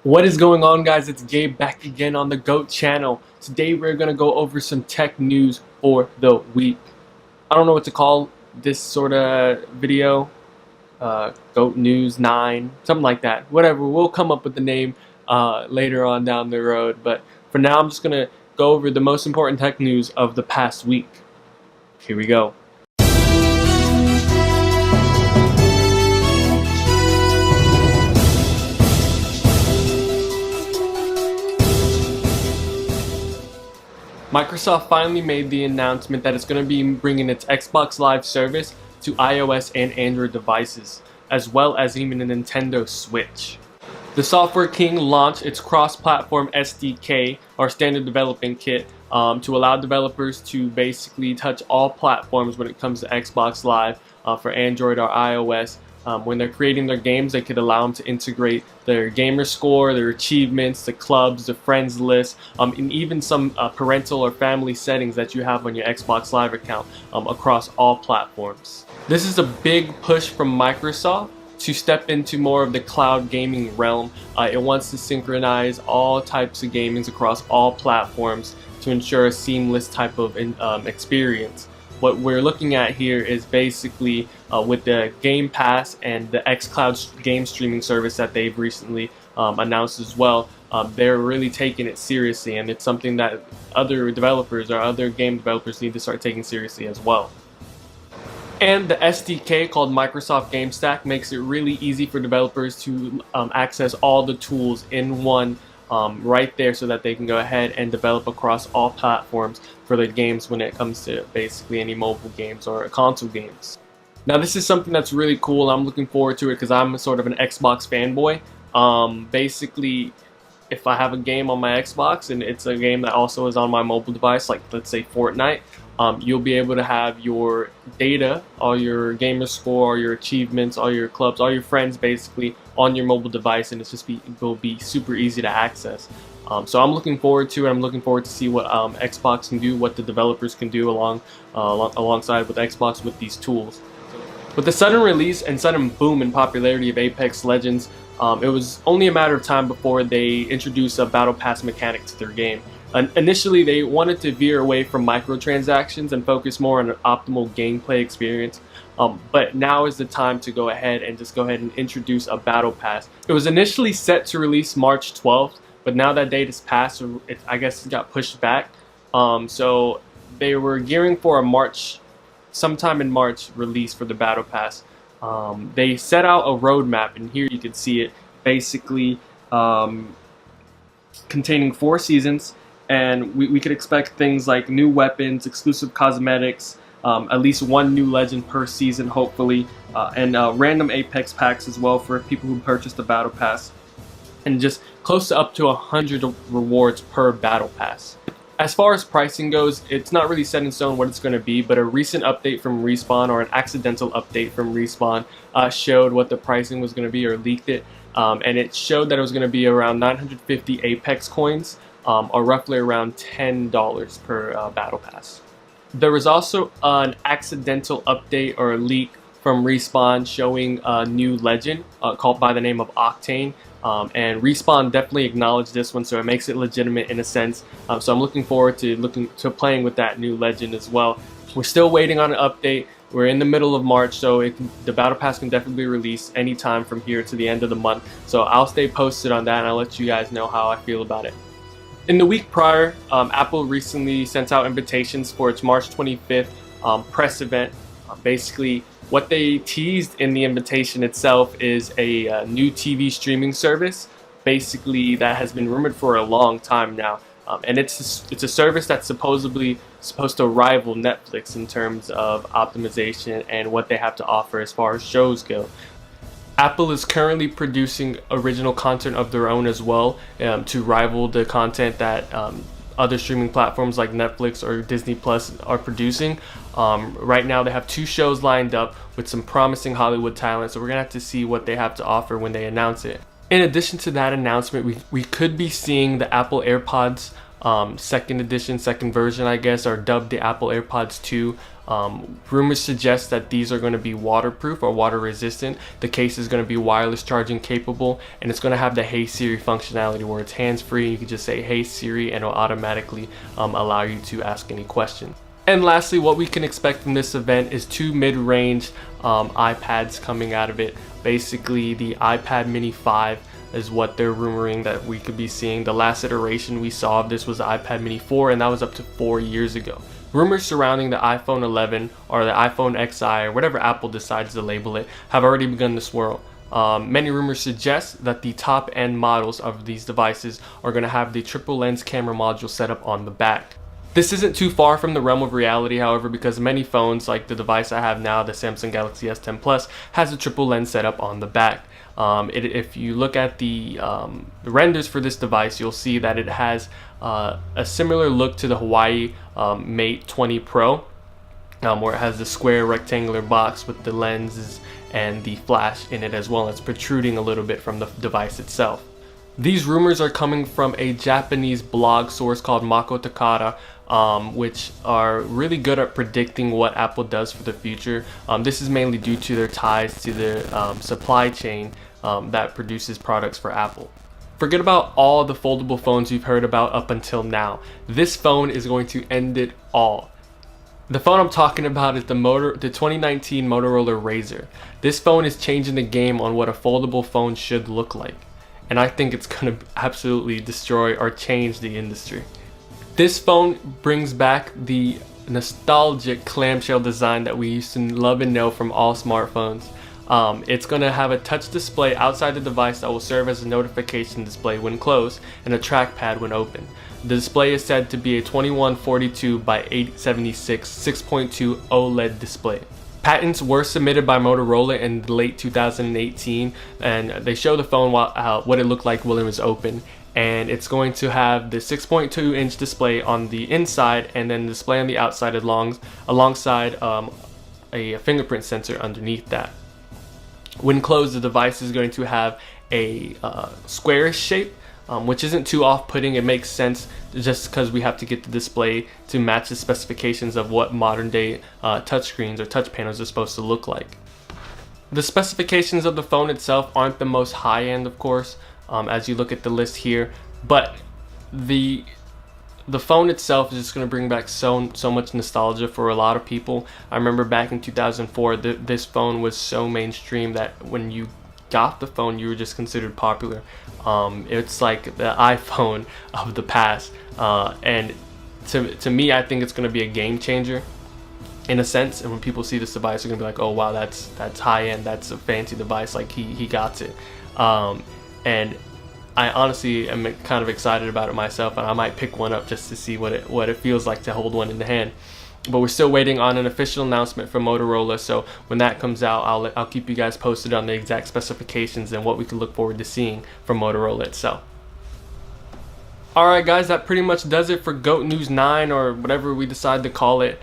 What is going on, guys? It's Gabe back again on the GOAT channel. Today we're going to go over some tech news for the week. I don't know what to call this sort of video. GOAT News 9, something like that. Whatever, we'll come up with the name later on down the road. But for now, I'm just going to go over the most important tech news of the past week. Here we go. Microsoft finally made the announcement that it's going to be bringing its Xbox Live service to iOS and Android devices, as well as even a Nintendo Switch. The Software King launched its cross-platform SDK, or Standard Development Kit, to allow developers to basically touch all platforms when it comes to Xbox Live for Android or iOS. When they're creating their games, they could allow them to integrate their gamer score, their achievements, the clubs, the friends list, and even some parental or family settings that you have on your Xbox Live account across all platforms. This is a big push from Microsoft to step into more of the cloud gaming realm. It wants to synchronize all types of gamings across all platforms to ensure a seamless type of experience. What we're looking at here is basically with the Game Pass and the xCloud game streaming service that they've recently announced as well. They're really taking it seriously, and it's something that other developers or other game developers need to start taking seriously as well. And the SDK called Microsoft Game Stack makes it really easy for developers to access all the tools in one right there, so that they can go ahead and develop across all platforms for their games when it comes to basically any mobile games or console games. Now, this is something that's really cool. I'm looking forward to it because I'm sort of an Xbox fanboy. Basically, if I have a game on my Xbox and it's a game that also is on my mobile device, like let's say Fortnite, you'll be able to have your data, all your gamer score, your achievements, all your clubs, all your friends basically on your mobile device, and it will be super easy to access. So I'm looking forward to it. I'm looking forward to see what Xbox can do, what the developers can do alongside with Xbox with these tools. With the sudden release and sudden boom in popularity of Apex Legends, it was only a matter of time before they introduced a battle pass mechanic to their game. Initially, they wanted to veer away from microtransactions and focus more on an optimal gameplay experience. But now is the time to go ahead and introduce a battle pass. It was initially set to release March 12th, but now that date has passed, I guess it got pushed back. So they were gearing for a sometime in March release for the battle pass. They set out a roadmap, and here you can see it, basically containing 4 seasons. And we could expect things like new weapons, exclusive cosmetics, at least 1 new legend per season, hopefully, and random Apex packs as well for people who purchase the Battle Pass, and just close to up to 100 rewards per Battle Pass. As far as pricing goes, it's not really set in stone what it's going to be, but a recent update from Respawn, or an accidental update from Respawn, showed what the pricing was going to be, or leaked it, and it showed that it was going to be around 950 Apex coins, or roughly around $10 per Battle Pass. There was also an accidental update or a leak from Respawn showing a new legend called by the name of Octane, and Respawn definitely acknowledged this one, so it makes it legitimate in a sense. So I'm looking forward to playing with that new legend as well. We're still waiting on an update. We're in the middle of March, so the Battle Pass can definitely be released anytime from here to the end of the month. So I'll stay posted on that, and I'll let you guys know how I feel about it. In the week prior, Apple recently sent out invitations for its March 25th press event. Basically, what they teased in the invitation itself is a new TV streaming service, basically that has been rumored for a long time now. And it's a service that's supposedly supposed to rival Netflix in terms of optimization and what they have to offer as far as shows go. Apple is currently producing original content of their own as well, to rival the content that other streaming platforms like Netflix or Disney Plus are producing. Right now they have 2 shows lined up with some promising Hollywood talent, so we're gonna have to see what they have to offer when they announce it. In addition to that announcement, we could be seeing the Apple AirPods second version, I guess, or dubbed the Apple AirPods 2. Rumors suggest that these are going to be waterproof or water resistant. The case is going to be wireless charging capable, and it's going to have the Hey Siri functionality where it's hands-free. You can just say Hey Siri and it'll automatically allow you to ask any questions. And lastly, what we can expect from this event is two mid-range iPads coming out of it. Basically, the iPad mini 5 is what they're rumoring that we could be seeing. The last iteration we saw of this was the iPad mini 4, and that was up to 4 years ago. Rumors surrounding the iPhone 11 or the iPhone XI or whatever Apple decides to label it have already begun to swirl. Many rumors suggest that the top end models of these devices are going to have the triple lens camera module set up on the back. This isn't too far from the realm of reality, however, because many phones, like the device I have now, the Samsung Galaxy S10 Plus, has a triple lens setup on the back. If you look at the renders for this device, you'll see that it has a similar look to the Huawei Mate 20 Pro, where it has the square rectangular box with the lenses and the flash in it as well. It's protruding a little bit from the device itself. These rumors are coming from a Japanese blog source called Mako Takara, which are really good at predicting what Apple does for the future. This is mainly due to their ties to the supply chain that produces products for Apple. Forget about all the foldable phones you've heard about up until now. This phone is going to end it all. The phone I'm talking about is the 2019 Motorola RAZR. This phone is changing the game on what a foldable phone should look like, and I think it's going to absolutely destroy or change the industry. This phone brings back the nostalgic clamshell design that we used to love and know from all smartphones. It's going to have a touch display outside the device that will serve as a notification display when closed and a trackpad when open. The display is said to be a 2142 by 876 6.2 OLED display. Patents were submitted by Motorola in late 2018, and they show the phone what it looked like when it was open. And it's going to have the 6.2-inch display on the inside and then the display on the outside alongside a fingerprint sensor underneath that. When closed, the device is going to have a squarish shape, which isn't too off-putting. It makes sense just because we have to get the display to match the specifications of what modern-day touchscreens or touch panels are supposed to look like. The specifications of the phone itself aren't the most high-end, of course, as you look at the list here, but the phone itself is just going to bring back so much nostalgia for a lot of people. I remember back in 2004, this phone was so mainstream that when you got the phone, you were just considered popular. It's like the iPhone of the past, and to me, I think it's going to be a game changer in a sense. And when people see this device, they're going to be like, oh wow, that's high end, that's a fancy device, like he got it. And I honestly am kind of excited about it myself, and I might pick one up just to see what it feels like to hold one in the hand. But we're still waiting on an official announcement from Motorola, so when that comes out, I'll keep you guys posted on the exact specifications and what we can look forward to seeing from Motorola itself. Alright guys, that pretty much does it for GOAT News 9, or whatever we decide to call it.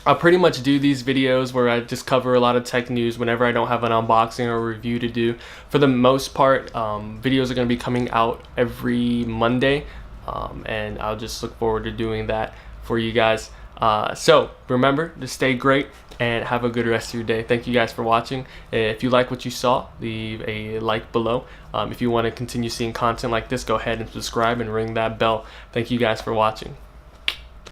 I'll pretty much do these videos where I just cover a lot of tech news whenever I don't have an unboxing or review to do. For the most part, videos are going to be coming out every Monday, and I'll just look forward to doing that for you guys. So remember to stay great and have a good rest of your day. Thank you guys for watching. If you like what you saw, leave a like below. If you want to continue seeing content like this, go ahead and subscribe and ring that bell. Thank you guys for watching.